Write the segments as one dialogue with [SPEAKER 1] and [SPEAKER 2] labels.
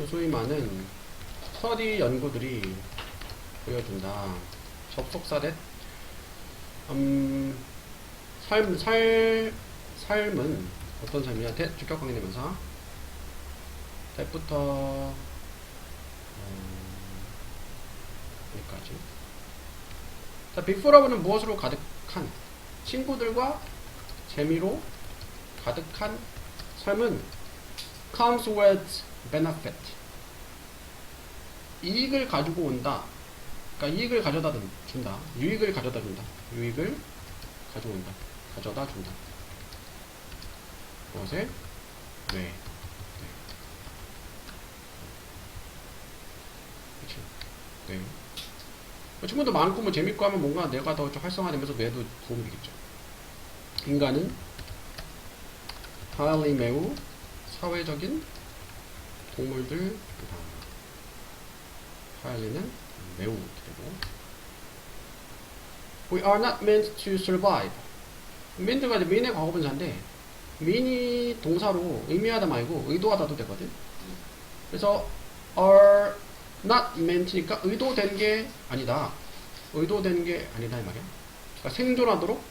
[SPEAKER 1] 소위 많은 스터디 연구들이 보여준다. 접속사 삶은 어떤 삶이냐? 주격 관계대명사. that부터 여기까지. 자, before는 무엇으로 가득한? 친구들과 재미로 가득한 삶은 comes with benefit. 이익을 가지고 온다. 그러니까 이익을 가져다 준다. 유익을 가져다 준다. 유익을 가져온다. 가져다 준다. 무엇에? 네. 그치. 네. 친구도 많고 뭐 재밌고 하면 뭔가 뇌가 더 활성화되면서 뇌도 도움이 되겠죠. 인간은 highly 매우 사회적인 동물들이다. highly는 매우 되고 we are not meant to survive. meant가 mean의 과거분사인데 mean이 동사로 의미하다 말고 의도하다도 되거든. 그래서 are not meant니까 의도된 게 아니다. 의도된 게 아니다 이 말이야. 그러니까 생존하도록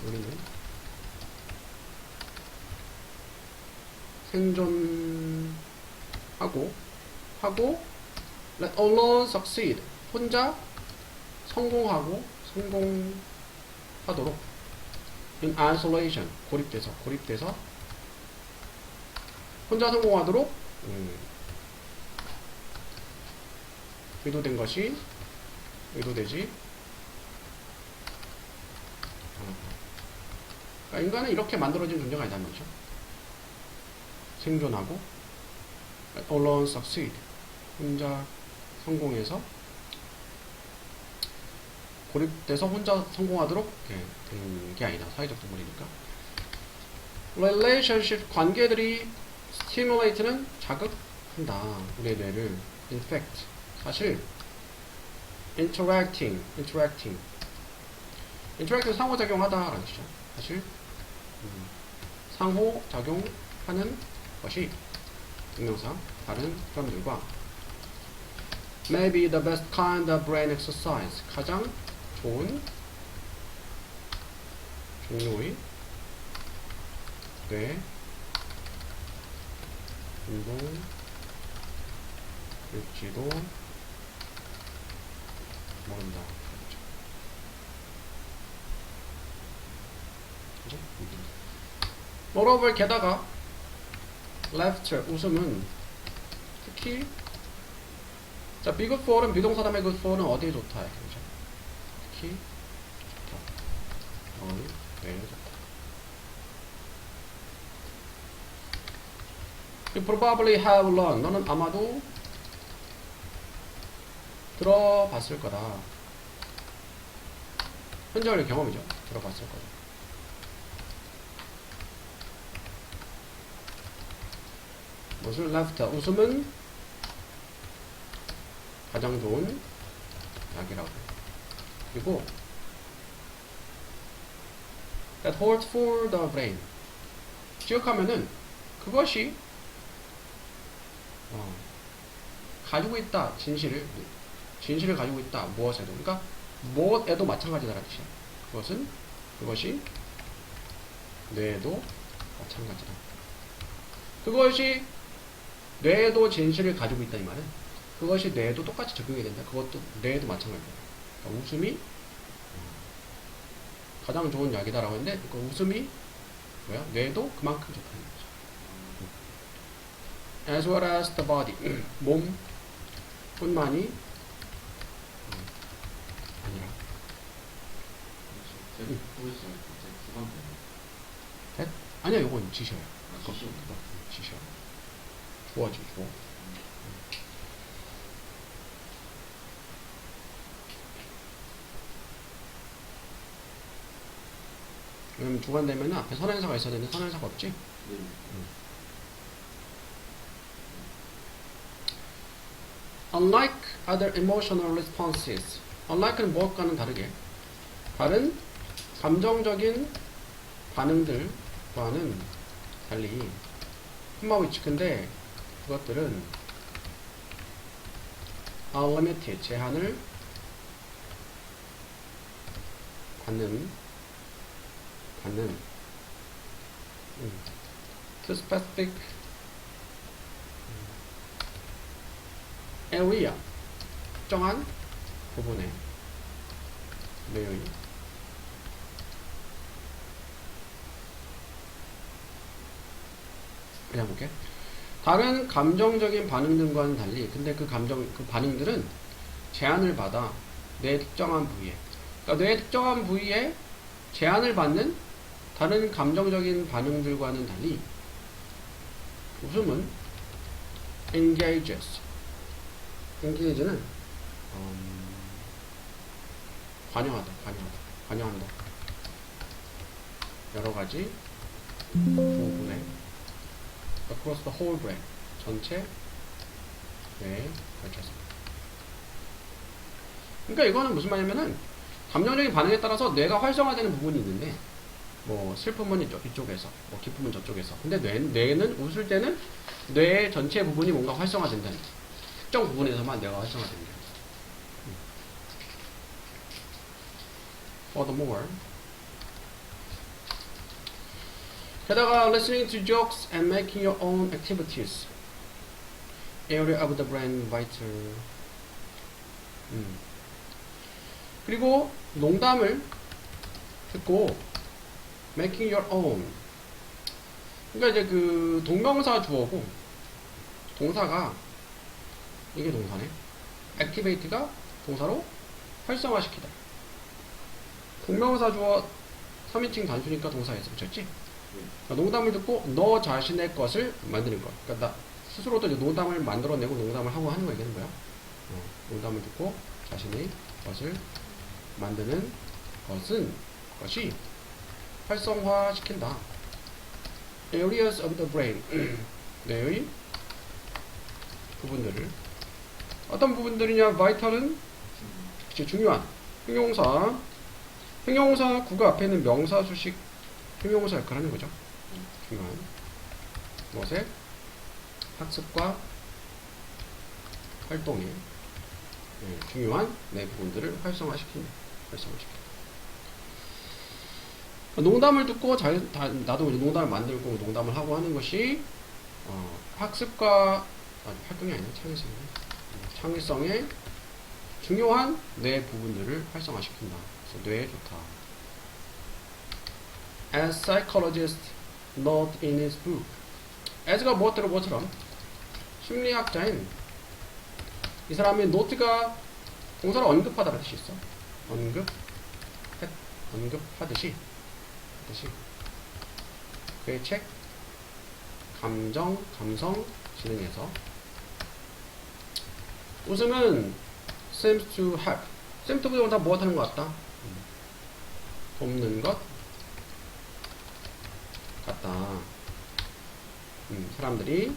[SPEAKER 1] 우리는 생존하고 let alone succeed. 혼자 성공하도록 in isolation. 고립돼서 혼자 성공하도록 의도된 것이 의도되지 않았다. 그러니까 인간은 이렇게 만들어진 존재가 아니다는 거죠. 생존하고 alone succeed. 혼자 성공해서 고립돼서 혼자 성공하도록 된 게 아니다. 사회적 동물이니까. relationship 관계들이 stimulate는 자극한다. 우리의 뇌를. in fact 사실 interacting 상호작용하다라는 뜻이죠. 사실 상호작용하는 것이 증명사 다른 사람들과 maybe the best kind of brain exercise 가장 좋은 종류의 뇌 운동일지도 모른다. 그죠? moreover 게다가 laughter 웃음은 특히 자 be good for은 비동사 다음에 good for는 어디에 좋다. 그죠? 특히 좋다. 네 좋다. You probably have learned. 너는 아마도 들어봤을 거다. 현재의 경험이죠. 들어봤을 거다. 무엇을 laughter 웃음은 가장 좋은 약이라고. 그리고 that holds for the brain. 기억하면은 그것이 가지고 있다. 진실을 가지고 있다. 무엇에도. 그러니까 무엇에도 마찬가지다라는 뜻이야. 그것이 뇌에도 마찬가지다. 그것이 뇌에도 진실을 가지고 있다 이 말은 그것이 뇌에도 똑같이 적용이 된다. 그것도 뇌에도 마찬가지다. 그러니까 웃음이 가장 좋은 약이다라고 했는데 그 웃음이 뭐야? 뇌에도 그만큼 좋다는 거죠. As well as the body. 몸뿐만이 아니라. 아니야, 요건 지셔야. 지셔. 주어지, 주어. 왜냐면 주관되면 앞에 선행사가 있어야 되는데 선행사가 없지? Unlike other emotional responses. Unlike는 무엇과는 다르게 다른 감정적인 반응들 which과는 달리 콤마 which인데 그것들은 unlimited 제한을 받는 to specific area 특정한 부분에 내용이 그냥 볼게. 다른 감정적인 반응들과는 달리 근데 그 반응들은 제한을 받아 뇌의 특정한 부위에 그러니까 뇌의 특정한 부위에 제한을 받는 다른 감정적인 반응들과는 달리 웃음은 engages engage는 관여한다 여러가지 부분에 across the whole brain 전체 뇌에 걸쳐서 그러니까 이거는 무슨 말이냐면은 감정적인 반응에 따라서 뇌가 활성화되는 부분이 있는데 뭐 슬픔은 이쪽에서 뭐 기쁨은 저쪽에서 근데 뇌는 웃을 때는 뇌의 전체 부분이 뭔가 활성화된다는 특정 부분에서만 뇌가 활성화되는 거예요. Furthermore 게다가 listening to jokes and making your own activities area of the brain vital 그리고 농담을 듣고 making your own 그러니까 이제 그 동명사 주어고 동사가 이게 동사네 activate가 동사로 활성화시키다 동명사 주어 3인칭 단수니까 동사에서 붙였지 그러니까 농담을 듣고 너 자신의 것을 만드는 거 그러니까 나 스스로도 이제 농담을 만들어내고 농담을 하고 하는 거 얘기하는 거야 농담을 듣고 자신의 것을 만드는 것이 활성화시킨다. Areas of the brain 뇌의 부분들을 어떤 부분들이냐 vital은 중요한 형용사 구가 앞에 있는 명사 수식 형용사 역할을 하는 거죠. 중요한 것에 학습과 활동에 중요한 뇌 부분들을 활성화시킨다. 농담을 듣고 나도 이제 농담을 만들고 농담을 하고 하는 것이 학습과 활동이 아니라 창의성의 중요한 뇌 부분들을 활성화시킨다. 그래서 뇌에 좋다. As psychologists note in his book. as가 무엇처럼 심리학자인 이 사람의 노트가 동사를 언급하다라는 뜻이 있어. 언급하듯이 그의 책 감성 진행에서 웃음은 seems to help seem to 동사 무엇하는 것 같다 돕는 것 같다 사람들이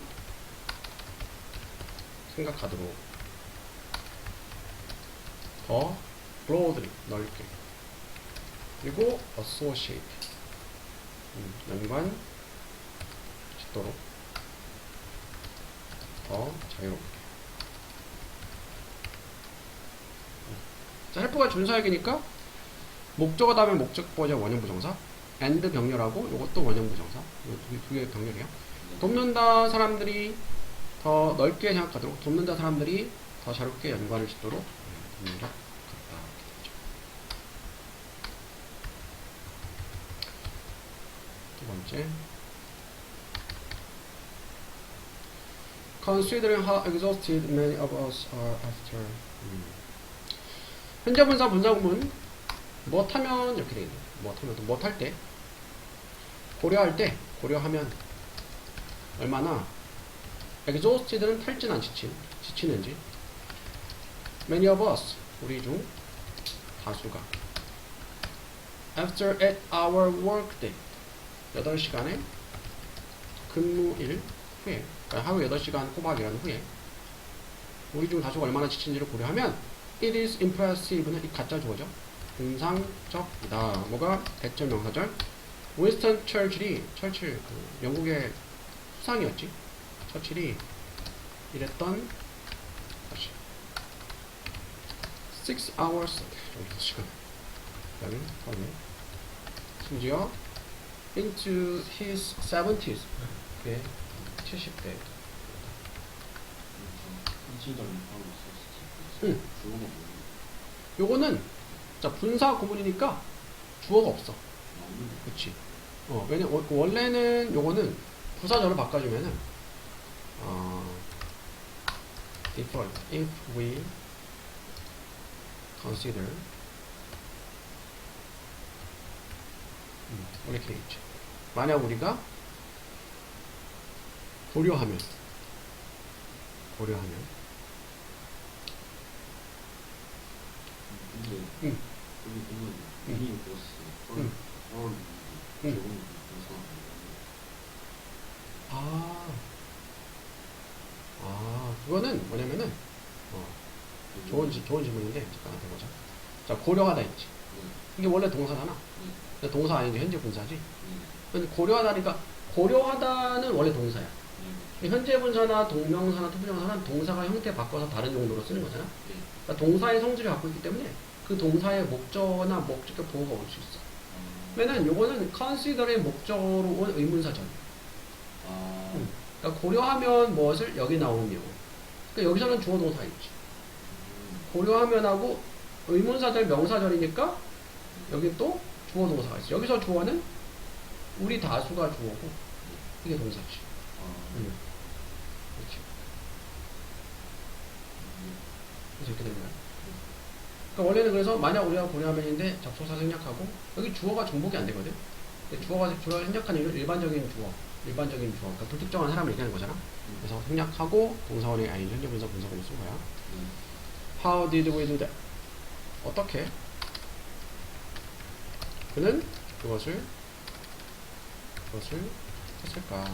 [SPEAKER 1] 생각하도록 더 broadly 넓게 그리고 associate 연관 짓도록 더 자유롭게 자, 헬프가 준사역이니까 목적어 다음에 목적보자 원형부정사 and 병렬하고 이것도 원형부정사 두 개의 병렬이야 돕는다 사람들이 더 넓게 생각하도록 돕는다 사람들이 더 자유롭게 연관을 짓도록 돕는 것 같다 두 번째 Considering how exhausted many of us are after 현재 분사 분사구문 뭐하면 이렇게 되겠네 뭐할 때 고려하면 얼마나 exhausted는 탈진한 지치는지 many of us 우리 중 다수가 after 8-hour workday 8시간의 근무일 후에 그러니까 하루 8시간 꼬박 일하는 후에 우리 중 다수가 얼마나 지친지를 고려하면 it is impressive는 이 가짜 주어죠. 인상적이다. 뭐가 대절 명사절 윈스턴 철칠, 그 영국의 수상이었지. 처칠이 이랬던 다시 6 hours 여기서 시간 여기 거네. 심지어 into his 70s 그게 70대. 응. 요거는 자 분사 구문이니까 주어가 없어. 그치. 왜냐 원래는 요거는 부사절을 바꿔주면은 default if we consider 이렇게 있지. 만약 우리가 고려하면
[SPEAKER 2] 근데 여기 보면 미니 보스 제공
[SPEAKER 1] 그거는 뭐냐면은 좋은 질문인데 잠깐 해보자. 자 고려하다 있지. 이게 원래 동사잖아. 근데 동사 아닌 게 현재 분사지. 근데 고려하다니까 고려하다는 원래 동사야. 현재 분사나 동명사나 투부정사는 동사가 형태 바꿔서 다른 용도로 쓰는 거잖아. 그러니까 동사의 성질을 갖고 있기 때문에 그 동사의 목적어나 목적격 보호가 올 수 있어. 왜냐면 요거는 consider의 목적어로 온 의문사절이야. 그러니까 고려하면 무엇을 여기 나오는 경우. 그러니까 여기서는 주어 동사 있지. 고려하면하고 의문사절 명사절이니까 여기 또 주어 동사가 있어. 여기서 주어는 우리 다수가 주어고 이게 동사지. 그렇지. 그래서 이렇게 되는 거야. 그러니까 원래는 그래서 만약 우리가 고려하면인데 접속사 생략하고 여기 주어가 중복이 안 되거든. 근데 주어가 주어 생략하는 이유는 일반적인 주어. 그러니까 불특정한 사람을 얘기하는 거잖아. 그래서 생략하고 동사원의 아닌 현재 분사 분사구문 쓴 거야. How did we do that? 어떻게? 그는 그것을 했을까?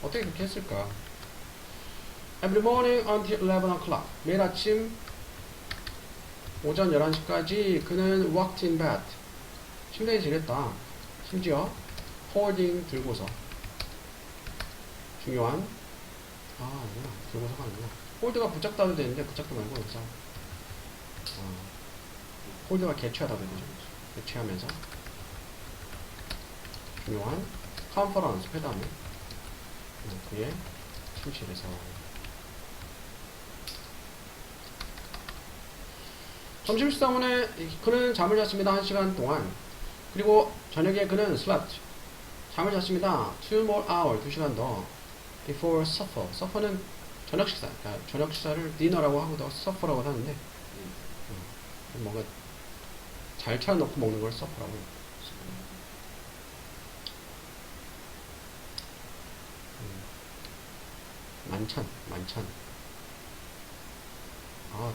[SPEAKER 1] 어떻게 그렇게 했을까? Every morning until 11 o'clock. 매일 아침 오전 11시까지 그는 walked in bed. 침대에 지냈다. 심지어 holding 들고서. 중요한 아니구나. 들고서가 아니구나. 홀드가 붙잡다도 되는데 붙잡도 말고 여기서 홀드가 개취하다도 되죠. 개취하면서 중요한 컨퍼런스 회담에 그의 침실에서 점심 식사 후에 그는 잠을 잤습니다. 1시간 동안. 그리고 저녁에 그는 slept 잠을 잤습니다. 2 more hour 2시간 더 before supper. supper는 저녁 식사. 그러니까 저녁 식사를 디너라고 하고도 supper라고 하는데 뭔가 잘 차려놓고 먹는 걸 supper라고 해요. 만찬.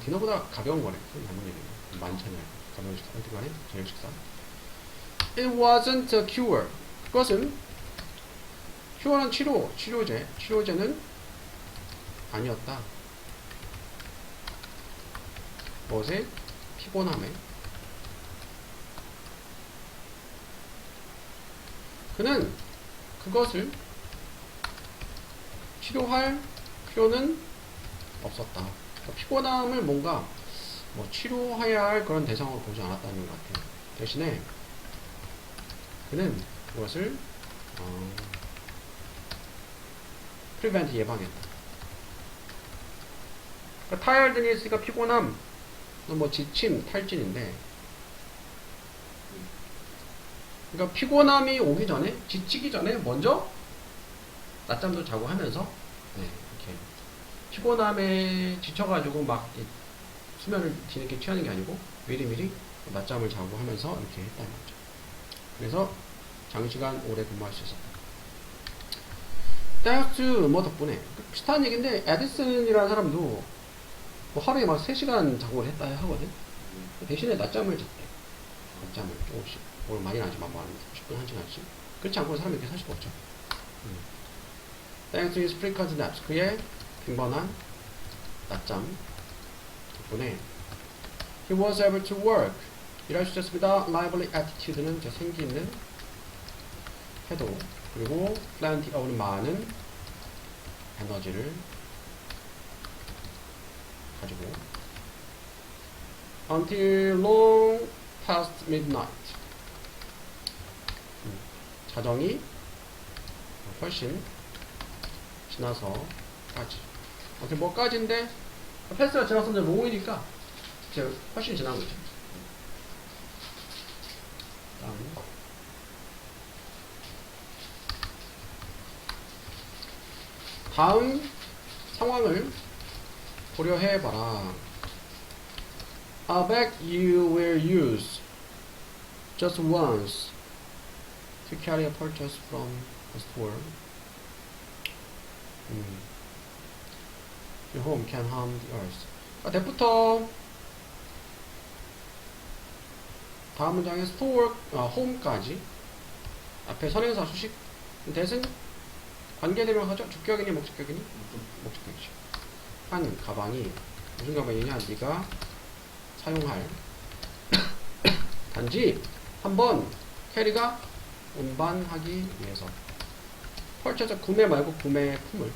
[SPEAKER 1] 디너보다 가벼운 거네. 잘못 얘기네. 만찬이야. 가벼운 식사. 어떻게 말해? 저녁 식사. It wasn't a cure. 그것은 cure는 치료제. 치료제는 아니었다. 무엇에? 피곤함에. 그는 그것을 치료할 필요는 없었다. 그러니까 피곤함을 뭔가 치료해야 할 그런 대상으로 보지 않았다는 것 같아요. 대신에 그는 그것을 prevent 예방했다. 그러니까 tiredness가 피곤함, 지침, 탈진인데, 그러니까 피곤함이 오기 전에, 지치기 전에 먼저 낮잠도 자고 하면서 이렇게 피곤함에 지쳐가지고 막 수면을 뒤늦게 취하는 게 아니고 미리미리 낮잠을 자고 하면서 이렇게 했다는 거죠. 그래서 장시간 오래 근무할 수 있었다. 땡스 덕분에 비슷한 얘기인데 에디슨이라는 사람도 하루에 막 3시간 작업을 했다 하거든. 대신에 낮잠을 잤대. 낮잠을 조금씩. 오늘 많이 나지만 뭐 한 10분 1시간씩. 그렇지 않고는 사람이 이렇게 살 수가 없죠. Thanks to his frequent naps. 그의 빈번한 낮잠 덕분에 he was able to work. 일할 수 있었습니다. lively attitude는 생기 있는 해도 그리고 plenty of는 많은 에너지를 가지고 until long past midnight 자정이 훨씬 지나서까지 어떻게 뭐까지인데 패스가 지났으면 long이니까 이제 훨씬 지난 거죠. 다음 상황을 고려해봐라. I bet you will use just once to carry a purchase from a store. Your home can harm the earth. 대부터 다음 문장에 store, home까지 앞에 선행사 수식 대신 관계대명 하죠? 주격이니 목적격이니? 목적격이죠. 한 가방이 무슨 가방이냐? 네가 사용할 단지 한번 캐리가 운반하기 위해서 펄쳐서 구매 말고 구매품을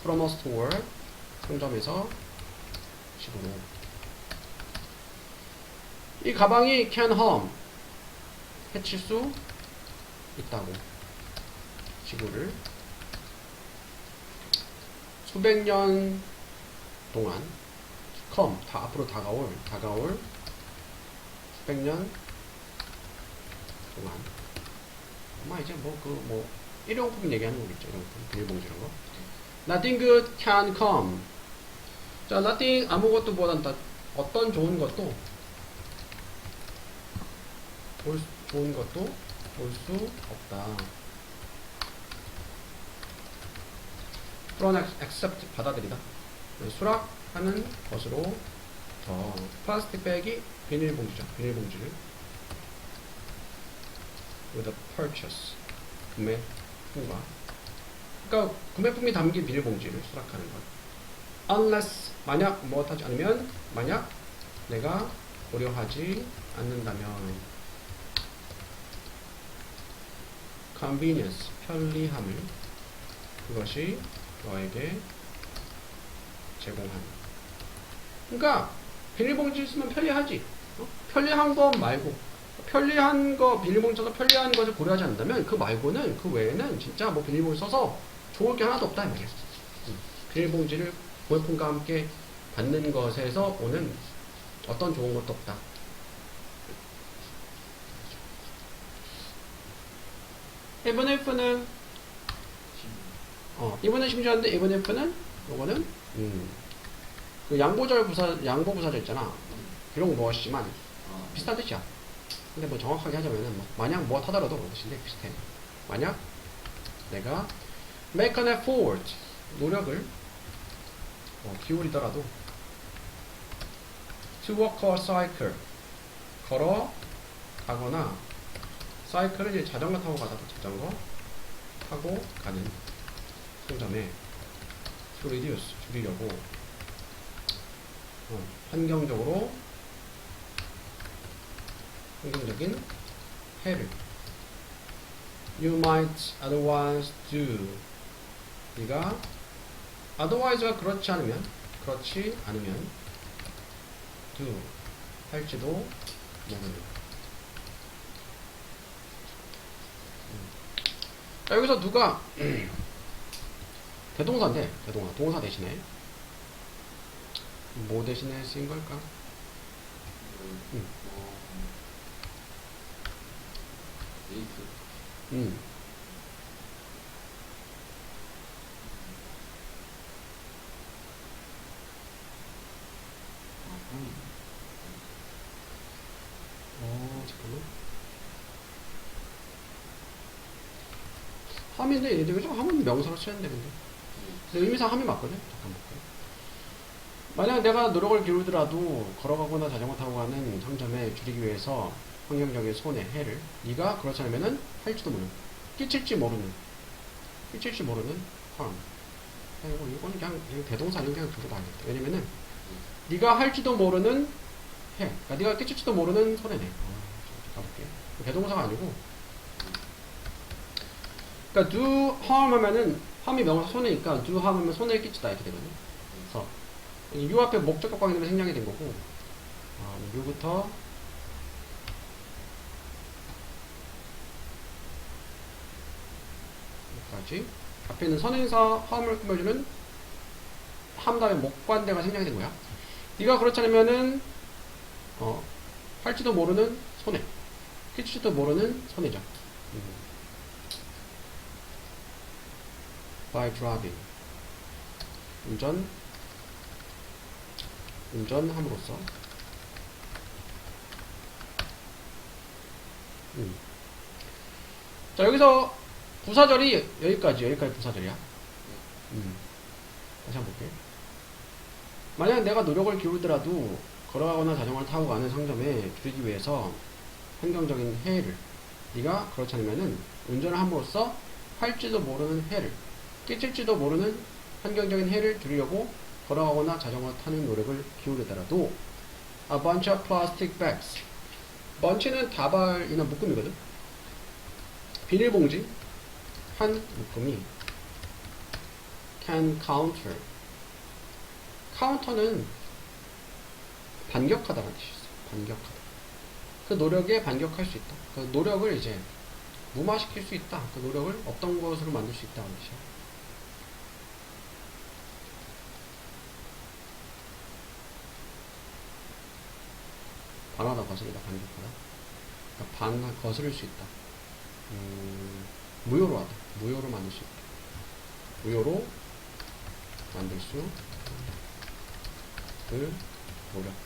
[SPEAKER 1] from a store 상점에서 식으로 이 가방이 can harm 해칠 수 있다고 지구를 수백 년 동안 come 앞으로 다가올 수백 년 동안 아마 이제 일용품 얘기하는 거겠죠. 일용품 비닐봉지 이런 거. Nothing good can come. 자, nothing 아무것도 보다 어떤 좋은 것도 볼 수 없다. from accept 받아들이다. 수락하는 것으로 플라스틱 백이 비닐봉지죠. 비닐봉지를 with a purchase 구매품과 그러니까 구매품이 담긴 비닐봉지를 수락하는 것. unless 만약 무엇하지 않으면 만약 내가 고려하지 않는다면 convenience 편리함을 그것이 너에게 제공한. 그러니까 비닐봉지 쓰면 편리하지. 편리한 거 말고 편리한 거 비닐봉지 써서 편리한 것을 고려하지 않는다면 그 말고는 그 외에는 진짜 뭐 비닐봉지 써서 좋을 게 하나도 없다 이 말이야. 비닐봉지를 구매품과 함께 받는 것에서 오는 어떤 좋은 것도 없다. even if는 이번엔 심지어인데 even if는 요거는 그 양보부사절 있잖아. 비록 무엇이지만 비슷한 뜻이야. 근데 뭐 정확하게 하자면은 만약 무엇 하더라도 그런 뜻인데 비슷해. 만약 내가 make an effort 노력을 기울이더라도 to walk or cycle 걸어가거나 사이클은 이제 자전거 타고 가다가 자전거 타고 가는 상점에 to reduce 줄이려고 환경적인 해를 you might otherwise do 네가 otherwise가 그렇지 않으면 do 할지도 모르는. 여기서 누가 대동사인데 동사 대신에 뭐 대신에 쓰인 걸까? 잠깐만. 함인데 얘들 그죠? 함은 명사로 쓰였는데 근데 의미상 함이 맞거든? 잠깐 볼까요? 만약 내가 노력을 기울더라도 걸어가거나 자전거 타고 가는 상점에 줄이기 위해서 환경적인 손해, 해를 네가 그렇지 않으면은 할지도 모르는 끼칠지 모르는 harm. 이거는 그냥 대동사는 그냥 두고 봐야겠다. 왜냐면은 네가 할지도 모르는 해, 그러니까 네가 끼칠지도 모르는 손해네. 가볼게. 대동사가 아니고 그러니까 do harm 하면은 harm이 명사 손해니까 do harm 하면 손해를 끼치다 이렇게 되거든요. 그래서 이 앞에 목적격 관계 때문에 생략이 된 거고 you부터 여기까지 앞에 있는 선행사 harm을 꾸며주는 harm 다음에 목관대가 생략이 된 거야. 네가 그렇지 않으면은 할지도 모르는 손해, 끼칠지도 모르는 손해죠. by driving 운전함으로써 자 여기서 부사절이 여기까지 부사절이야. 다시 한번 볼게. 만약 내가 노력을 기울더라도 걸어가거나 자전거를 타고 가는 상점에 줄이기 위해서 환경적인 해를 네가 그렇지 않으면은 운전을 함으로써 할지도 모르는 해를 끼칠지도 모르는 환경적인 해를 줄이려고 걸어가거나 자전거 타는 노력을 기울이더라도 a bunch of plastic bags bunch는 다발이나 묶음이거든. 비닐봉지 한 묶음이 can counter 카운터는 반격하다라는 뜻이 있어. 반격하다. 그 노력에 반격할 수 있다. 그 노력을 이제 무마시킬 수 있다. 그 노력을 없던 것으로 만들 수 있다는 뜻이야. 반하다 거스르다 반격하다. 그러니까 거스를 수 있다. 무효로 하다. 무효로 만들 수 있다. 무효로 만들 수 노력해.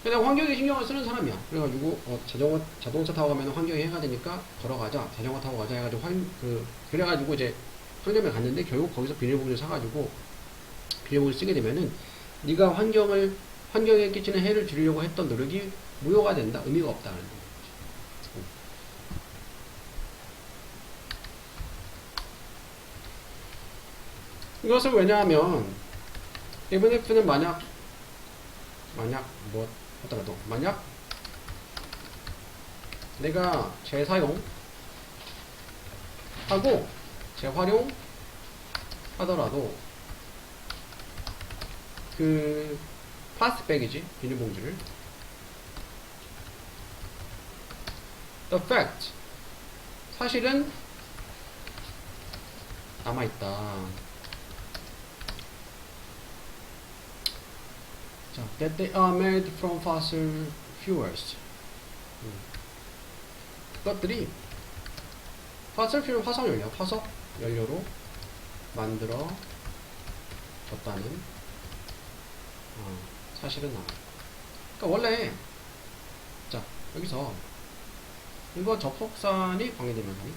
[SPEAKER 1] 그냥 환경에 신경을 쓰는 사람이야. 그래가지고 자동차 타고 가면 환경에 해가 되니까 걸어가자, 자전거 타고 가자 해가지고 그래가지고 이제 상점에 갔는데 결국 거기서 비닐봉지를 사가지고 비닐봉지를 쓰게 되면은 네가 환경에 끼치는 해를 줄이려고 했던 노력이 무효가 된다, 의미가 없다는 거지. 이것을 왜냐하면 even if는 만약 뭐 하더라도 만약 내가 재사용 하고 재활용 하더라도 그 플라스틱백이지 비닐봉지를 the fact 사실은 남아있다. 자, that they are made from fossil fuels. 그것들이 fossil fuel 화석 연료로 만들어졌다는 사실은 나와요. 그러니까 원래 자 여기서 이거 접속사니 관계대명사니?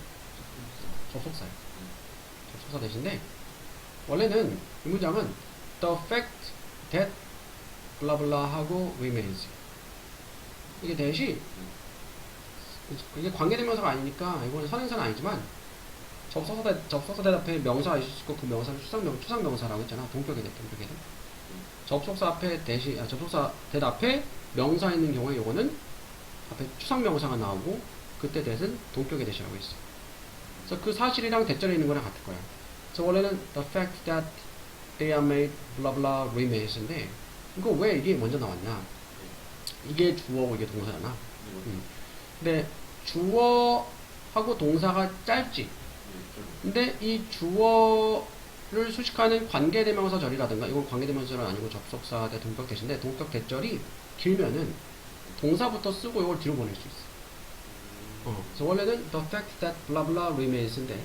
[SPEAKER 1] 접속사예요. 접속사 대신에 원래는 이 문장은 the fact that 블라블라 하고 remains 이게 대시 이게 관계대명사가 아니니까 이거는 선행사는 아니지만 접속사 대답에 명사가 있을 수 있고 그 명사를 추상명사라고 했잖아. 동격에 접속사 앞에 접속사 대답에 명사 있는 경우에 요거는 앞에 추상명사가 나오고 그때 대신 동격의 대시라고 했어. 그래서 그 사실이랑 대절에 있는 거랑 같을 거야. 그래서 원래는 the fact that they are made blah blah remains인데 이거 왜 이게 먼저 나왔냐? 이게 주어고 이게 동사잖아. 근데 주어하고 동사가 짧지. 근데 이 주어를 수식하는 관계대명사절이라든가 이건 관계대명사절은 아니고 접속사 대 동격 대신데 동격 대절이 길면은 동사부터 쓰고 이걸 뒤로 보낼 수 있어. 그래서 원래는 the fact that blah blah remains인데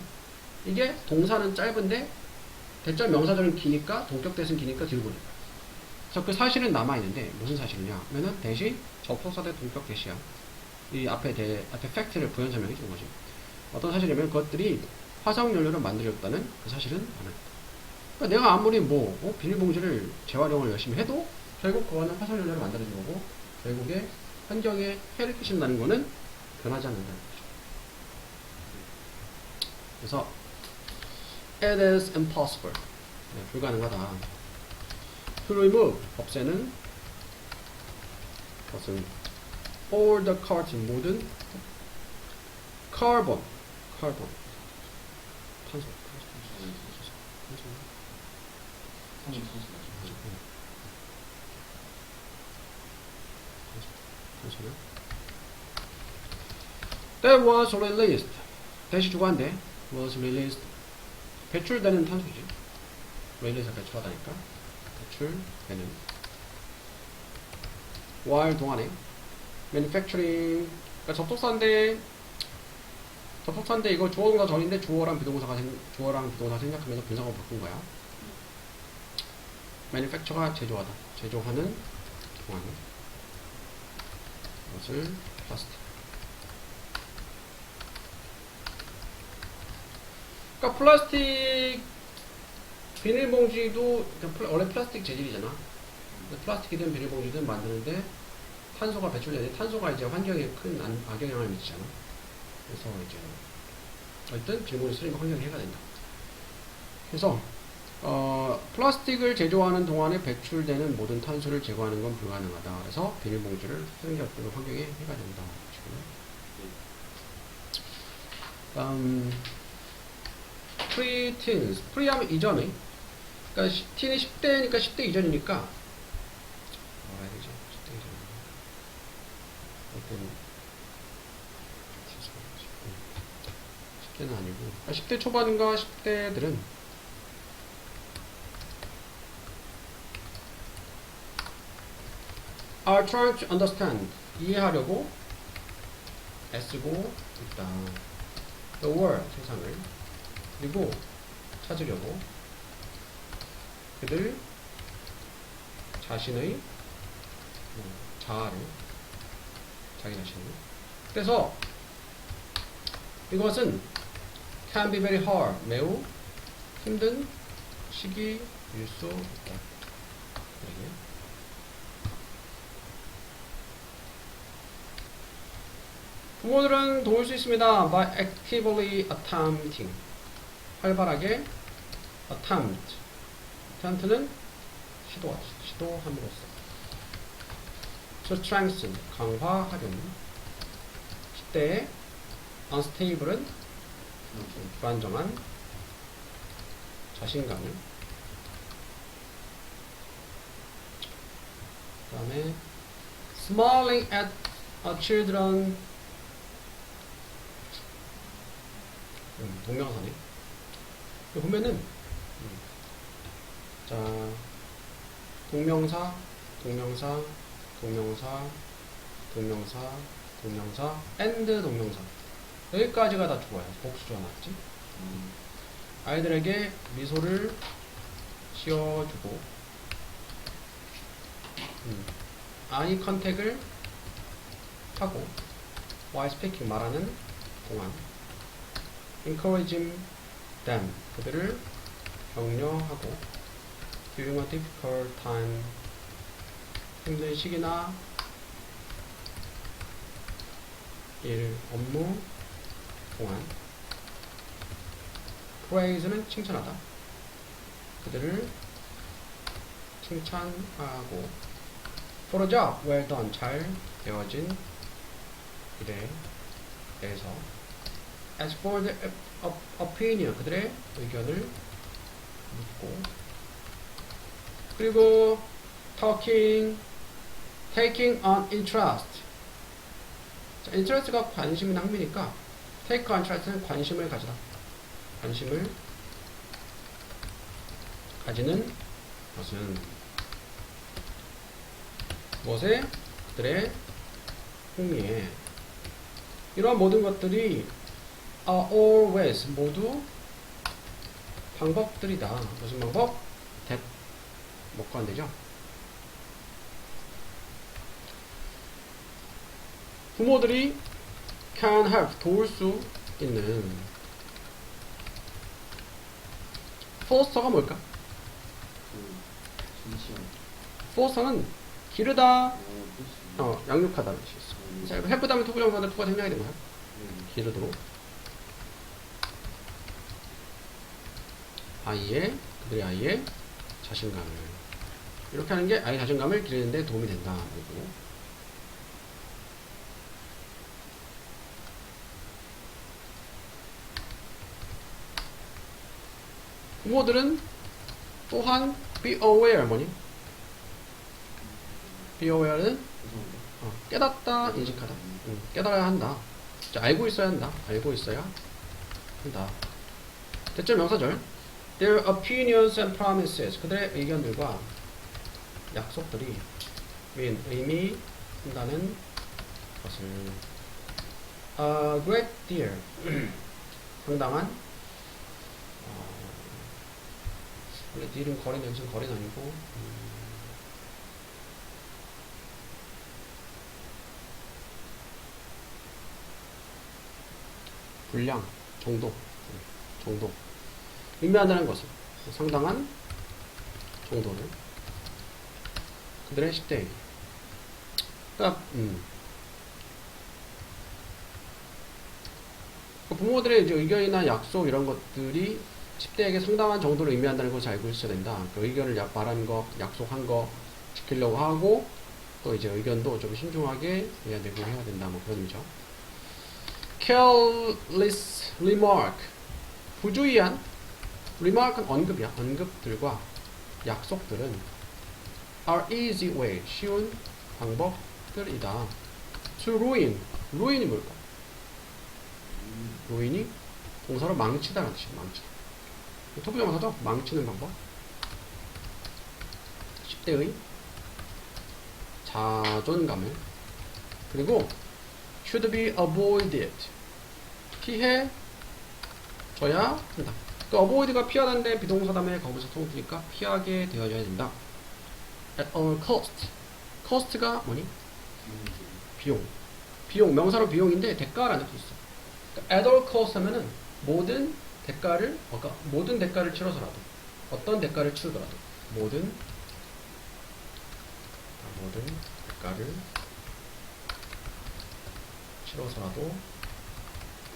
[SPEAKER 1] 이게 동사는 짧은데 대절 명사절은 기니까 동격 대신 기니까 뒤로 보낼 거야. 그래서 그 사실은 남아있는데 무슨 사실이냐 하면은 대신 접속사 대 동격 대시야. 이 앞에 팩트를 부연 설명해 주는 거지. 어떤 사실이냐면 그것들이 화석연료를 만들어졌다는 그 사실은 안 했다. 그러니까 내가 아무리 비닐봉지를 재활용을 열심히 해도 결국 그거는 화석연료를 만들어진 거고 결국에 환경에 해를 끼친다는 거는 변하지 않는다는 거죠. 그래서 it is impossible 불가능하다. to remove 없애는 것은 all the carbon 모든 카본. 탄소. 탄소는 That was released. 대시 주관데 was released. 배출되는 탄소지. release가 배출하다니까. 배출되는. while 동안에 manufacturing. 그러니까 접속사인데 이거 주어가 전인데 주어랑 비동사가 생략하면서 분사가 바꾼 거야. manufacture가 제조하다. 제조하는 동안에 이것을 플라스틱. 그러니까 플라스틱 비닐봉지도 원래 플라스틱 재질이잖아. 플라스틱이든 비닐봉지든 만드는데 탄소가 배출되는데 탄소가 이제 환경에 큰 악영향을 미치잖아. 그래서 이제 어쨌든 비닐봉지 쓰는 거 환경에 해가 된다. 그래서 플라스틱을 제조하는 동안에 배출되는 모든 탄소를 제거하는 건 불가능하다. 그래서 비닐봉지를 쓰는 게 어떤 환경에 해가 된다. pre-teens. pre-하면 이전에. 그러니까 teen이 10대니까 10대 이전이니까 뭐라 해야 되죠? 10대 이전. 어떤 10대는 아니고 10대 초반인가 10대들은 are trying to understand. 이해하려고 애쓰고 있다. the world. 세상을. 그리고 찾으려고 그들 자신의 자아를 자기 자신을. 그래서 이것은 can be very hard. 매우 힘든 시기일 수 있다. 부모들은 도울 수 있습니다. by actively attempting. 활발하게 attempt는 시도함으로써 to strengthen. 강화하려는. 10대의 unstable은 불안정한 자신감을. 그 다음에 smiling at children. 동명사네. 보면은 자 동명사 and 동명사 여기까지가 다 주어야. 복수죠. 맞지? 아이들에게 미소를 씌워주고 아이 컨택을 하고 while speaking. 말하는 동안 encouraging them. 그들을 격려하고 during a difficult time. 힘든 시기나 업무 동안. praise는 칭찬하다. 그들을 칭찬하고 for a job well done. 잘 되어진 일에 대해서 as for the opinion. 그들의 의견을 묻고. 그리고 taking an interest. 자, interest가 관심이나 흥미니까 take an interest는 관심을 가지다. 관심을 가지는 것은 무엇에? 그들의 흥미에. 이러한 모든 것들이 are always. 모두 방법들이다. 무슨 방법? that. 뭐가 안 되죠? 부모들이 can help. 도울 수 있는. foster가 뭘까? foster는 기르다. 양육하다는 뜻이 있어. 자, help 다음에 투구정사인데 투가 생략이 된 거야. 기르도록. 그들의 아이의 자신감을. 이렇게 하는 게 아이 자신감을 기르는데 도움이 된다. 그리고 부모들은 또한 be aware 뭐니? be aware는 깨닫다, 인식하다. 깨달아야 한다. 알고 있어야 한다. 알고 있어야 한다. 대절 명사절. Their opinions and promises. 그들의 의견들과 약속들이 mean, 의미한다는 것을 a great deal. 상당한 원래 deal은 거리는 지금 거리는 아니고 분량, 정도 의미한다는 것을 상당한 정도를 그들의 10대 그러니까 부모들의 이제 의견이나 약속 이런 것들이 10대에게 상당한 정도를 의미한다는 것을 알고 있어야 된다. 그 의견을 말한 거, 약속한 거 지키려고 하고 또 이제 의견도 좀 신중하게 해야 되고 해야 된다. 뭐 그런 의미죠. Careless remark. 부주의한 remark는 언급이야. 언급들과 약속들은 are easy way. 쉬운 방법들이다. To ruin. ruin이 뭘까? ruin이 동사로 망치다라는 뜻이야. 망치다. 토부정사죠? 망치는 방법. 10대의 자존감을 그리고 should be avoided. 피해 줘야 한다. 그 avoid가 피하다인데 비동사다음에 거기서 통으니까 피하게 되어져야 된다. At all cost. cost가 뭐니? 비용. 비용 명사로 비용인데 대가라는 뜻이 있어. 그러니까 at all cost 하면은 모든 대가를 치러서라도 어떤 대가를 치르더라도 모든 대가를 치러서라도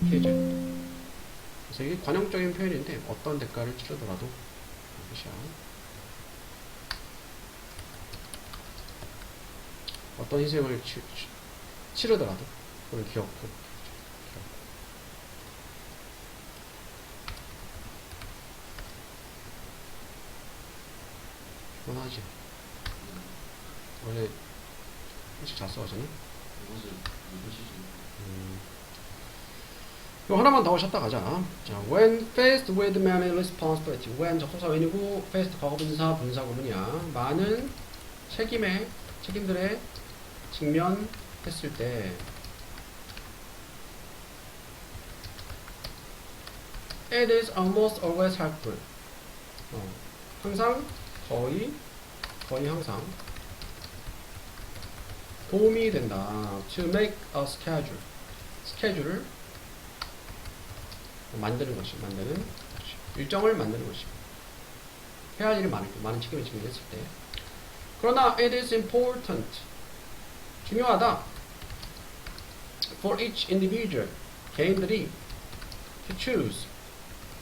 [SPEAKER 1] 피해자. 그래서 이게 관용적인 표현인데 어떤 대가를 치르더라도 뜻이야. 어떤 희생을 치르더라도 그걸 기억하고. 피곤하지. 원래 일찍 잤어 어제는? 이거 하나만 더 쉬었다 가자. 자, when faced with many responsibility. when 접속사 원이고 faced 과거분사 분사구문이야. 많은 책임들에 직면했을 때 it is almost always helpful. 항상 거의 항상 도움이 된다. To make a schedule. 스케줄을 만드는 것이. 일정을 만드는 것이. 해야 할 일이 많은 책임을 직면했을 때. 그러나 it is important. 중요하다. For each individual. 개인들이 to choose.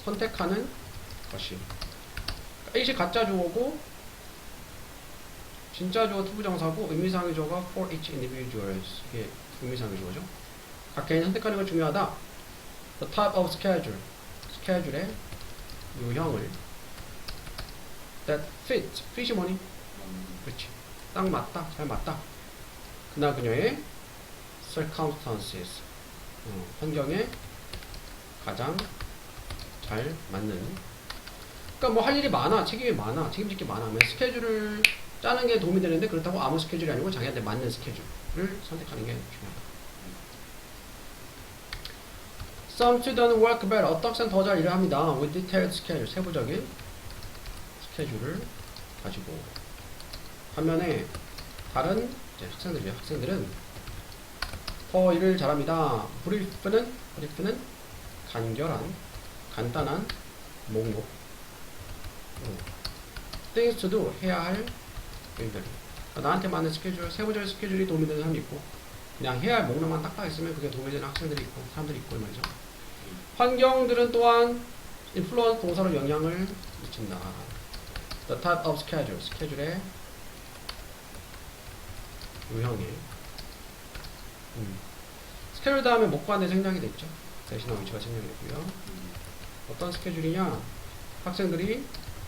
[SPEAKER 1] 선택하는 것이. it이 가짜 주어고 진짜 주어 투부정사고 의미상의 주어가 for each individuals. 이게 의미상의 주어죠. 각 개인 선택하는 건 중요하다. The type of schedule. 스케줄의 유형을 that fit. fit이 뭐니? 그렇지. 딱 맞다. 잘 맞다. 그나 그녀의 circumstances. 환경에 가장 잘 맞는. 그러니까 뭐 할 일이 많아, 책임이 많아, 책임질 게 많아. 스케줄을 짜는 게 도움이 되는데 그렇다고 아무 스케줄이 아니고 자기한테 맞는 스케줄을 선택하는 게 중요하다. Some students work better. 어떤 학생은 더 잘 일을 합니다. With detailed schedule. 세부적인 스케줄을 가지고. 반면에 다른 학생들은 더 일을 잘합니다. 브리프는 간단한 목록. things to do. 해야 할 일들. 나한테 맞는 스케줄, 세부적인 스케줄이 도움이 되는 사람이 있고 그냥 해야 할 목록만 딱딱 있으면 그게 도움이 되는 학생들이 있고 사람들이 있고 말이죠. 환경들은 또한 influence 동사로 영향을 미친다. The type of schedule. 스케줄의 유형에 스케줄 다음에 목과 내 생략이 됐죠. 대신한 위치가 생략이 됐고요. 어떤 스케줄이냐? 학생들이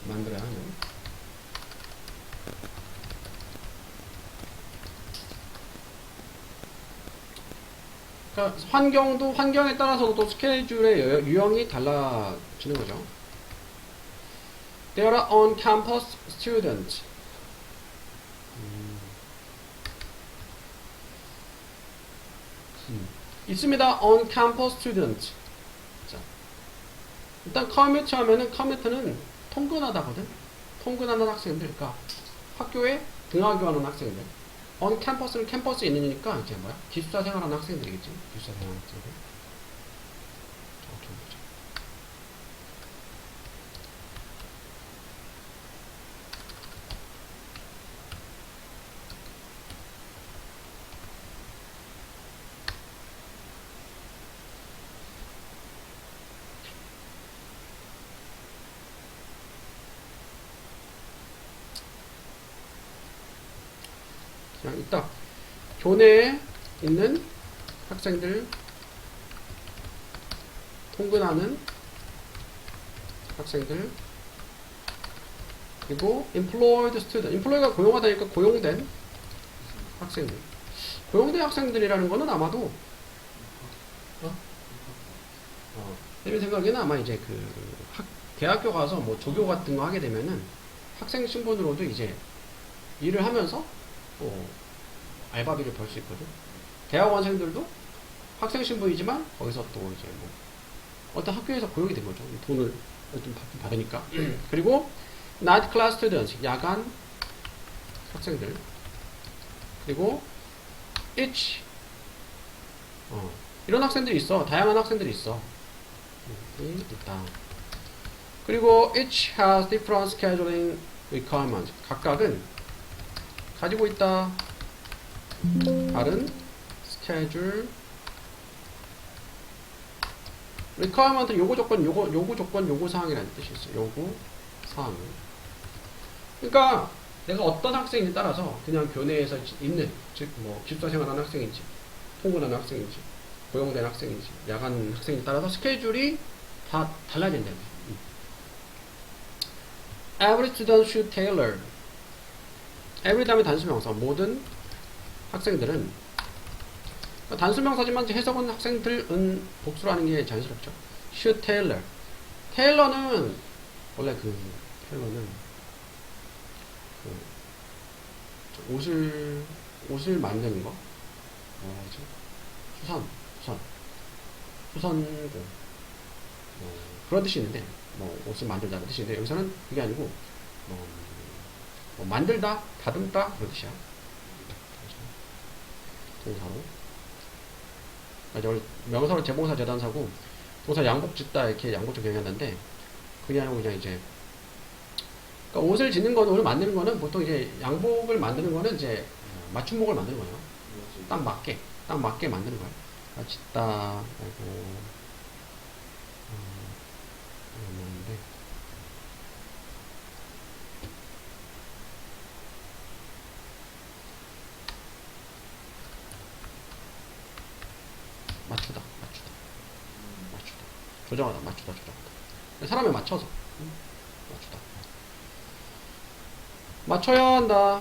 [SPEAKER 1] 만들어야 하는. 그러니까 환경에 따라서도 또 스케줄의 유형이 달라지는 거죠. There are on-campus students. 있습니다. on-campus students. 자, 일단 commute 하면은 commute는 통근하다거든. 통근하는 학생들, 그러니까 학교에 등하교하는 학생들. on campus는 캠퍼스에 있느니까 이제 뭐야? 기숙사 생활하는 학생들이겠지. 기숙사 생활하는 학생들. 좀 보자. 그냥 있다. 교내에 있는 학생들, 통근하는 학생들, 그리고 employed student. employ가 고용하다니까 고용된 학생들. 고용된 학생들이라는 거는 아마도 내 생각에는 아마 이제 대학교 가서 뭐 조교 같은 거 하게 되면은 학생 신분으로도 이제 일을 하면서 알바비를 벌 수 있거든. 대학원생들도 학생 신분이지만 거기서 또 이제 뭐 어떤 학교에서 고용이 된 거죠. 돈을 좀 받으니까. 그리고 night class students, 야간 학생들. 그리고 each 이런 학생들이 있어. 다양한 학생들이 있어. 있다. 그리고 each has different scheduling requirements. 각각은 가지고 있다. 다른 스케줄 requirement 요구 조건 요구 사항이라는 뜻이 있어요. 요구 사항. 그러니까 내가 어떤 학생에 따라서 그냥 교내에서 있는 즉 뭐 기숙사 생활하는 학생인지 통근하는 학생인지 고용된 학생인지 야간 학생에 따라서 스케줄이 다 달라진다. Every student should tailor. every 다음에 단수명사. 모든 학생들은 단수명사지만 해석은 학생들은 복수로 하는 게 자연스럽죠. should tailor. 테일러는 원래 테일러는 옷을 만드는 거 뭐지? 수선공 그런 뜻이 있는데 뭐 옷을 만들다는 뜻이 있는데 여기서는 그게 아니고 뭐 만들다, 다듬다 그런 뜻이야. 동사로. 명사로 제봉사 재단사고 동사 양복 짓다 이렇게 양복적 경향하는데 그게 아니고 그냥 이제 그러니까 옷을 짓는 거는 옷을 만드는 거는 보통 이제 양복을 만드는 거는 이제 맞춤복을 만드는 거예요. 딱 맞게 만드는 거예요. 짓다 그리고 뭐인데 맞추다. 조정하다. 사람에 맞춰서. 맞추다. 맞춰야 한다.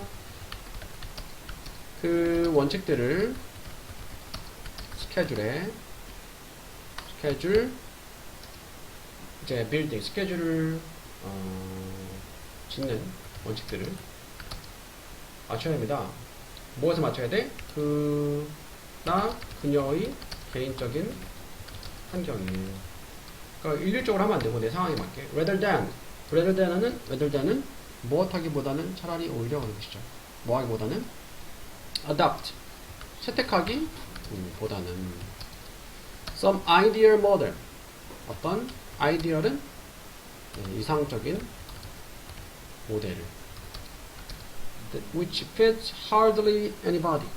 [SPEAKER 1] 그 원칙들을 스케줄, 이제 빌딩, 스케줄을, 짓는 원칙들을 맞춰야 합니다. 무엇을 맞춰야 돼? 그녀의 개인적인 환경이에요. 그러니까 일률적으로 하면 안 되고 내 상황에 맞게. rather than은 무엇하기보다는 차라리 오히려 그런 것이죠. 뭐하기보다는 adopt 채택하기 보다는 some ideal model 어떤 아이디어는 이상적인 모델을 which fits hardly anybody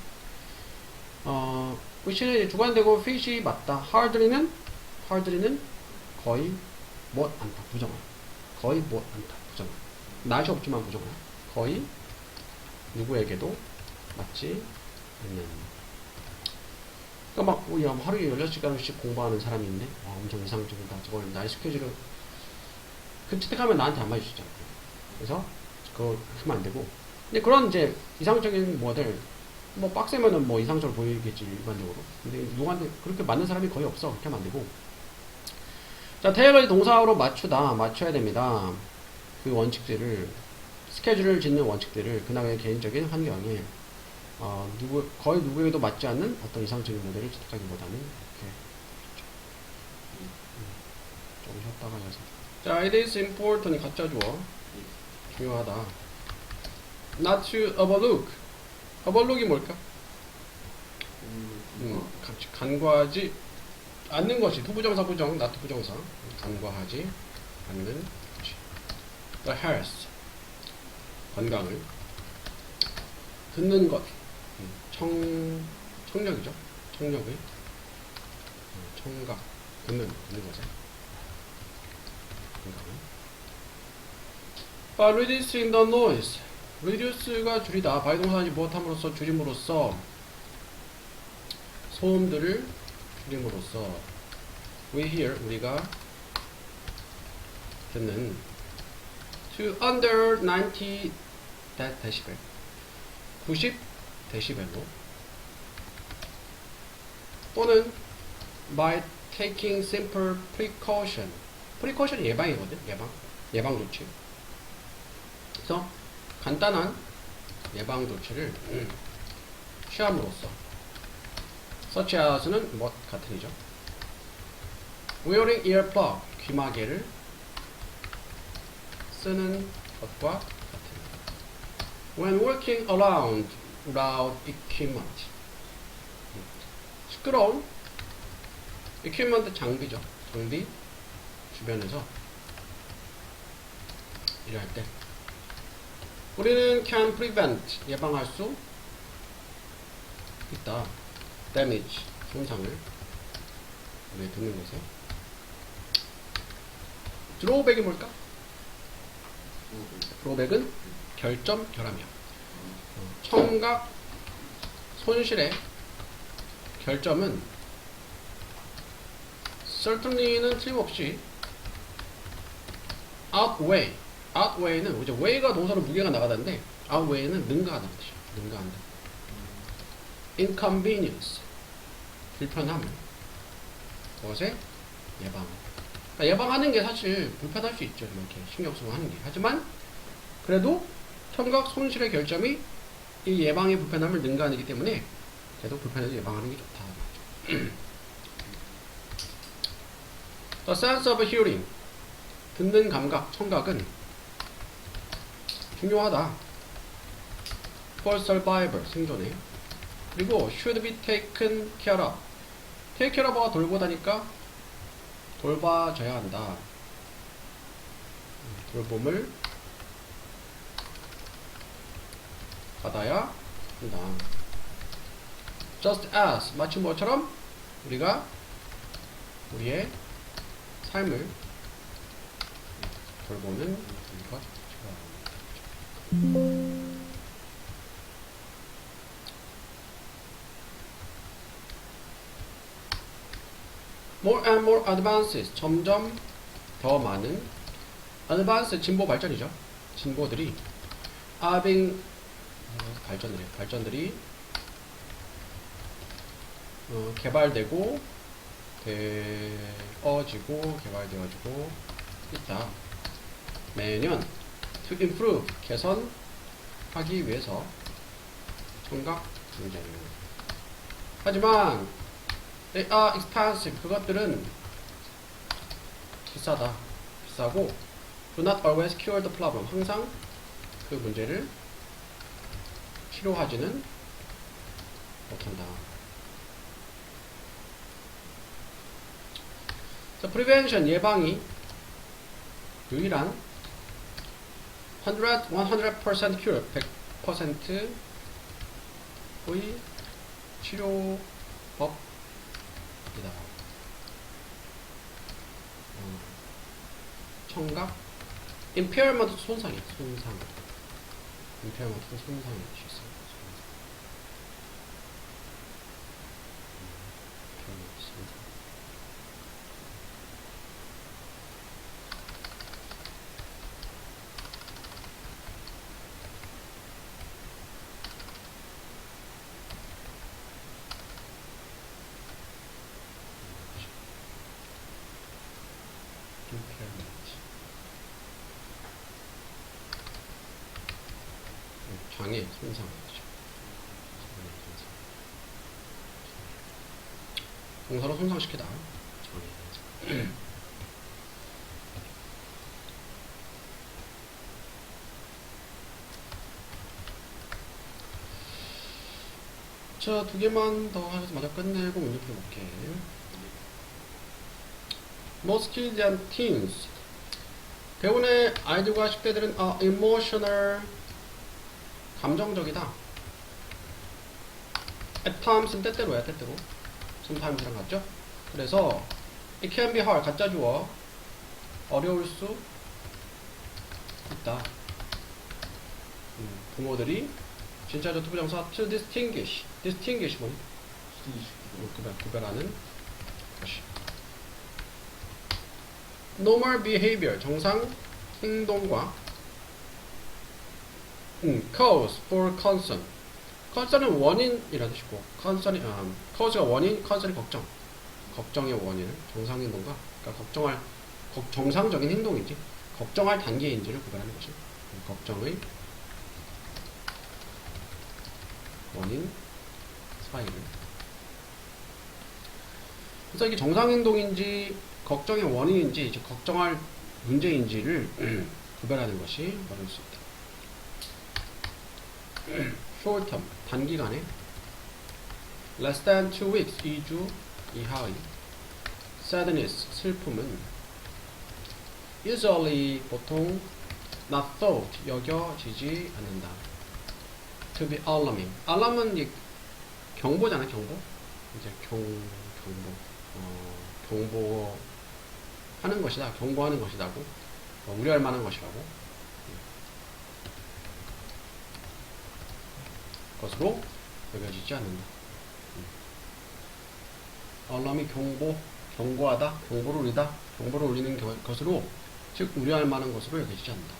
[SPEAKER 1] which는 주관되고 fit이 맞다. hardly는 거의 못 않다. 부정어. 거의 못 않다. 부정어. 낫이 없지만 부정어. 거의 누구에게도 맞지 않는. 그러니까 막 하루에 16시간씩 공부하는 사람이 있네. 엄청 이상적이다. 저거 나의 스케줄을 그 채택하면 나한테 안 맞으시잖아. 그래서 그거 하면 안 되고. 근데 그런 이제 이상적인 모델 뭐 빡세면은 뭐 이상적으로 보이겠지 일반적으로. 근데 누구한테 그렇게 맞는 사람이 거의 없어. 그렇게 하면 안 되고. 자, 테일러의 동사로 맞춰야 됩니다. 그 원칙들을 스케줄을 짓는 원칙들을 그나마의 개인적인 환경에 거의 누구에게도 맞지 않는 어떤 이상적인 모델을 채택하기보다는 이렇게 좀 쉬었다가 해서. 자, it is important 갖다 주어. 중요하다. Not to overlook. overlook이 뭘까? 간과하지 않는 것이. 투부정사 부정, not 부정사. 간과하지 않는 것이. The health. 건강을. 듣는 것. 청력이죠. 청력의. 청각. 듣는 것에. 건강을. reducing the noise. reduce가 줄이다. 바이동사인지 무엇함으로써 줄임으로써 소음들을 줄임으로써 we hear 우리가 듣는 to under 90 데시벨 90 데시벨로 또는 by taking simple precaution precaution이 예방이거든. 예방 조치. 그래서 간단한 예방 조치를 취함으로써 such as는 뭐 같은 이죠. wearing earplug 귀마개를 쓰는 것과 같은. when walking around without equipment 시끄러운 equipment 장비죠. 장비 주변에서 일할 때 우리는 can prevent 예방할 수 있다. damage 손상을 우리 듣는 것에. drawback이 뭘까? drawback은 결점 결함이야. 청각 손실의 결점은 certainly는 틀림없이 outweigh는 이제 weigh가 동사로 무게가 나가다는데 outweigh는 능가하다는 뜻이야. 능가한다. inconvenience 불편함을 그것에 예방. 그러니까 예방하는 게 사실 불편할 수 있죠. 이렇게 신경 쓰고 하는 게. 하지만 그래도 청각 손실의 결점이 이 예방의 불편함을 능가하기 때문에 그래도 불편해서 예방하는 게 좋다. The sense of hearing 듣는 감각, 청각은 중요하다. For survival, 생존에. 그리고 should be taken care of. take care of가 돌보다니까 돌봐줘야 한다. 돌봄을 받아야 한다. Just as, 마치 뭐처럼 우리가 우리의 삶을 돌보는 것. More and more advances, 점점 더 많은 advance, 진보 발전이죠. 진보들이 are being 발전들이 개발되고 개발되어지고 있다. 매년 to improve 개선하기 위해서 청각 문제를. 하지만 they are expensive. 그것들은 비싸고 do not always cure the problem. 항상 그 문제를 치료하지는 못한다. 자, prevention 예방이 유일한 100% cure 100%의 치료법이다. 청각 impairment 손상이 impairment 손상이 있어요. 손상해, 손상. 동사로 손상시키다. 자, 두 개만 더 해서 마저 끝내고 문제 풀어볼게. Most kids and teens. 대부분의 아이들과 10대들은 emotional, 감정적이다. At times는 때때로야, 때때로. sometimes랑 같죠? 그래서 it can be hard, 가짜 주어. 어려울 수 있다. 부모들이 진짜적 투부정사 to distinguish. distinguish 뭐니? 구별하는 것이. normal behavior, 정상 행동과 cause for concern. concern은 원인이라는 뜻이고 concern이 cause가 원인, concern이 걱정. 걱정의 원인을 정상 행동과 그러니까 걱정할 정상적인 행동인지 걱정할 단계인지를 구별하는 것이 걱정의 원인 사이를. 그래서 이게 정상 행동인지 걱정의 원인인지 즉 걱정할 문제인지를 구별하는 것이 어려울 수 있다. short term, 단기간에 less than 2 weeks, 2주 이하의 sadness, 슬픔은 usually, 보통 not thought, 여겨지지 않는다. to be alarming. alarm은 경보잖아, 경보. 이제 경보하는 것이다, 경고하는 것이라고, 우려할 만한 것이라고. 것으로 여겨지지 않는다. alarm이 경고하다, 경보를 울리다, 경보를 울리는 것으로, 즉 우려할 만한 것으로 여겨지지 않는다.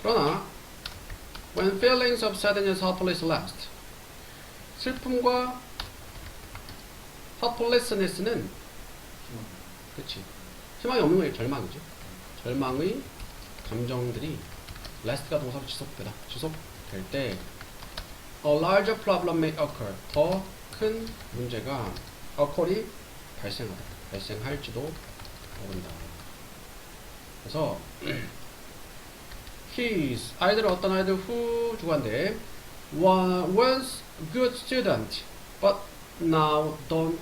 [SPEAKER 1] 그러나 when feelings of sadness, hopelessness last, 슬픔과 hopelessness는 그치, 희망이 없는 게 절망이죠. 절망의 감정들이 last가 동사로 지속될 때 a larger problem may occur, 더 큰 문제가 occur이 발생할지도 모른다. 그래서 his, 아이들은 어떤 아이들 who 주관대 once good student but now don't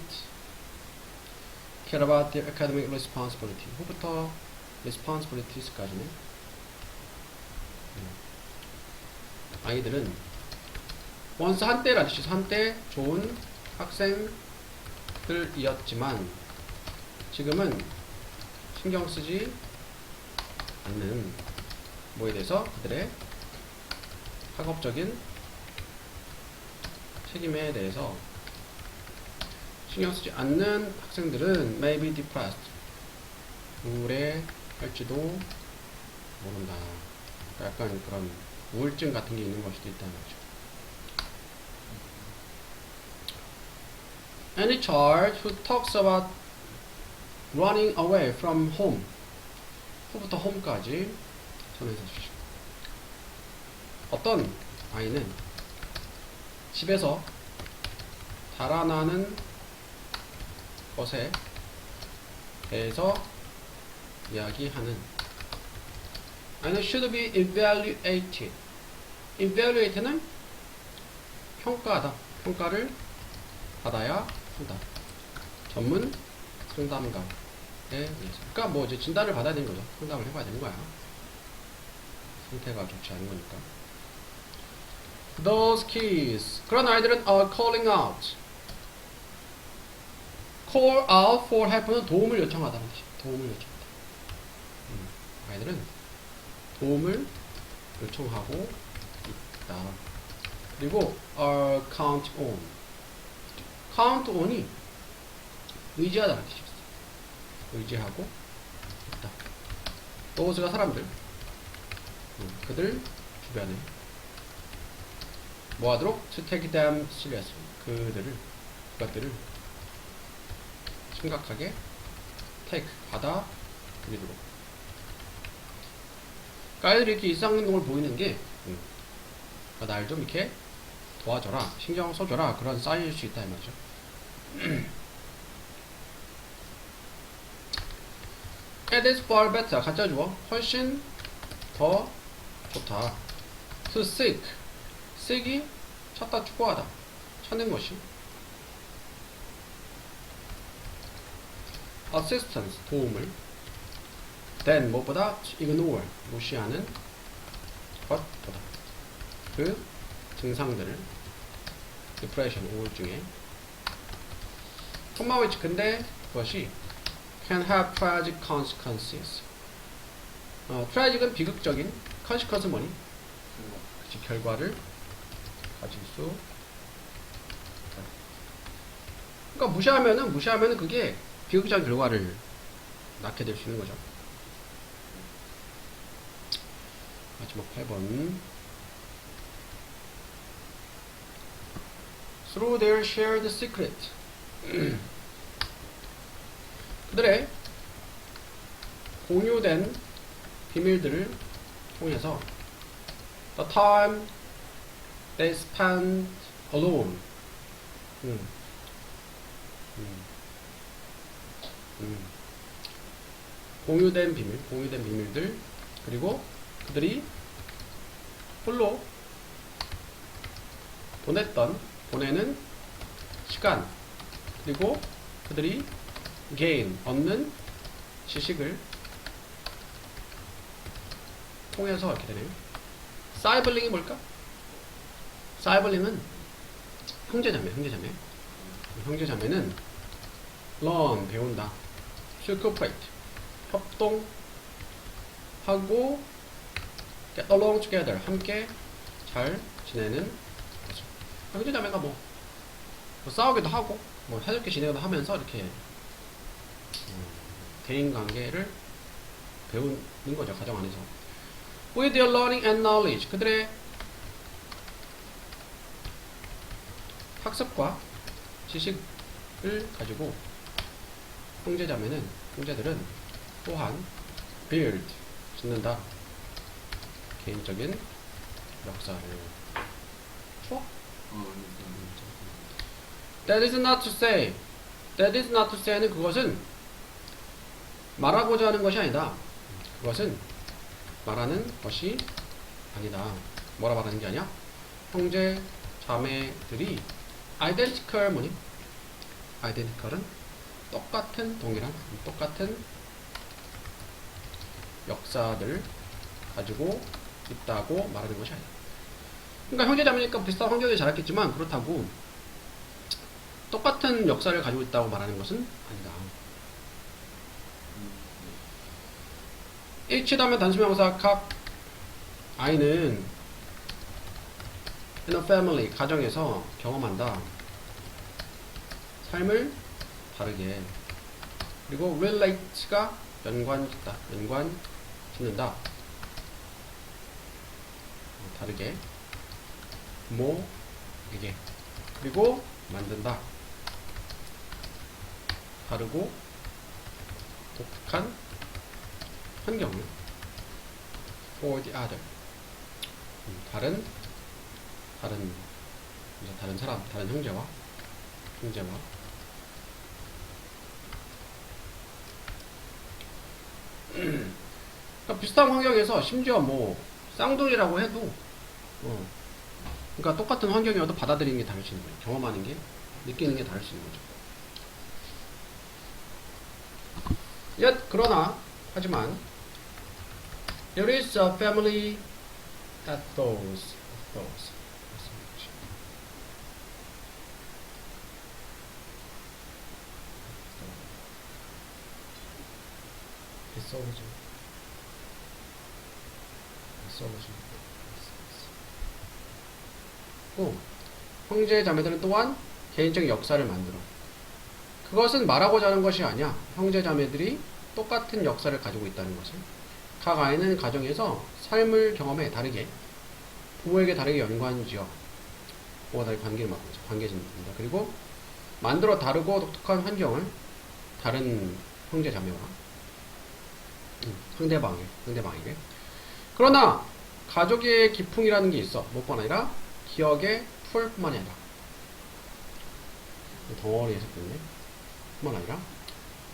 [SPEAKER 1] care about their academic responsibility. 후부터 responsibilities까지는 아이들은 once 한때라는 뜻이죠. 한때 좋은 학생들이었지만 지금은 신경 쓰지 않는 뭐에 대해서 그들의 학업적인 책임에 대해서 신경 쓰지 않는 학생들은 may be depressed, 우울해할지도 모른다. 약간 그런 우울증 같은 게 있는 걸 수도 있다는 거죠. Any child who talks about running away from home, 후부터 home까지 전해서 주시고, 어떤 아이는 집에서 달아나는 것에 대해서 이야기하는 아이는 should be evaluated. evaluate는 평가하다, 평가를 받아야 한다. 전문 상담가에 의해서. 그러니까 뭐 이제 진단을 받아야 되는 거죠. 상담을 해봐야 되는 거야. 상태가 좋지 않은 거니까. Those kids, 그런 아이들은 are calling out. call out for help는 도움을 요청하다는 뜻이에요. 도움을 요청하다. 아이들은 도움을 요청하고 있다. 그리고 are count on. count on이 의지하다는 뜻이 있어요. 의지하고 있다. those가 사람들, 그들 주변에 뭐하도록 to take them seriously, 그것들을 심각하게 take, 받아들이도록 밑으로. 그러니까 아이들이 이렇게 일상행동을 보이는 게 날 좀 이렇게 도와줘라, 신경 써줘라, 그런 사인일 수 있다 이 말이죠. It is far better. 가짜 주어. 훨씬 더 좋다. To seek. seek이 찾다, 추구하다. 찾는 것이. assistance. 도움을. then 무엇보다 ignore. 무시하는 것보다. 그 증상들을. depression. 우울증에. 콤마 which. 근데 그것이 can have tragic consequences. tragic은 비극적인, consequence 뭐니? 그치, 결과를 가질 수 있다. 그러니까 무시하면은 그게 비극적인 결과를 낳게 될 수 있는 거죠. 마지막 8번. Through their shared secret. 그들의 공유된 비밀들을 통해서 the time they spent alone. 공유된 비밀들, 그리고 그들이 홀로 보내는 시간, 그리고 그들이 gain, 얻는 지식을 통해서 이렇게 되네요. 사이블링이 뭘까? 사이블링은 형제자매는 learn, 배운다. cooperate, 협동하고 get along together, 함께 잘 지내는 거죠. 형제자매가 뭐 싸우기도 하고 뭐 사이좋게 지내기도 하면서 이렇게 대인관계를 배우는 거죠, 가정 안에서. With their learning and knowledge. 그들의 학습과 지식을 가지고 형제들은 또한 build, 짓는다. 개인적인 역사를. 추억? That is not to say는 그것은 말하고자 하는 것이 아니다. 그것은 말하는 것이 아니다. 뭐라 말하는 게 아니야? 형제 자매들이 identical 뭐니? identical은 똑같은, 동일한, 똑같은 역사를 가지고 있다고 말하는 것이 아니다. 그러니까 형제 자매니까 비슷한 환경에 자랐겠지만 그렇다고 똑같은 역사를 가지고 있다고 말하는 것은 아니다. each 다음에 단수명사 각. 아이는 in a family, 가정에서 경험한다. 삶을 다르게. 그리고 relate가 연관짓다, 연관 짓는다. 다르게. 이게. 그리고 만든다. 다르고 독특한 환경을. for the other. 다른 사람, 다른 형제와 그러니까 비슷한 환경에서 심지어 뭐 쌍둥이라고 해도 그러니까 똑같은 환경이어도 받아들이는 게 다를 수 있는 거예요. 경험하는 게, 느끼는 게 다를 수 있는 거죠. 하지만 there is a family ethos. 형제 자매들은 또한 개인적인 역사를 만들어. 그것은 말하고자 하는 것이 아니야. 형제 자매들이 똑같은 역사를 가지고 있다는 것을. 각 아이는 가정에서 삶을 경험해 다르게, 부모에게 다르게 연관지어, 부모와 다르게 관계를 맡고 있죠. 관계짓는다. 그리고 만들어 다르고 독특한 환경을 다른 형제 자매와 상대방에게. 그러나 가족의 기풍이라는 게 있어. 뭐뿐 아니라 기억의 풀뿐만이 아니라 덩어리에서 끝네. 뿐만 아니라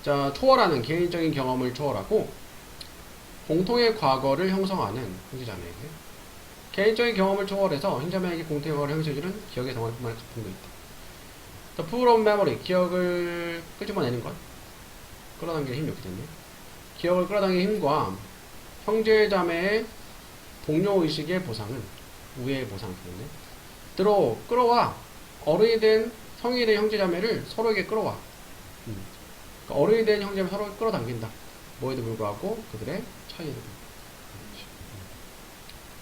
[SPEAKER 1] 자, 초월하는 개인적인 경험을 초월하고 공통의 과거를 형성하는 형제자매에게 개인적인 경험을 초월해서 형제자매에게 공통의 과거를 형성해주는 기억의 덩어리뿐만 아니라 기쁨도 있다. The pool of memory, 기억을 끄집어내는 것, 끌어당기는 힘이 이렇게 됐네. 기억을 끌어당기는 힘과 형제자매의 동료의식의 보상은 우애의 보상이 되네. 끌어와 어른이 된 성인이 된 형제자매를 서로에게 끌어와. 그러니까 어른이 된 형제자매 서로 끌어당긴다. 뭐에도 불구하고 그들의 차이를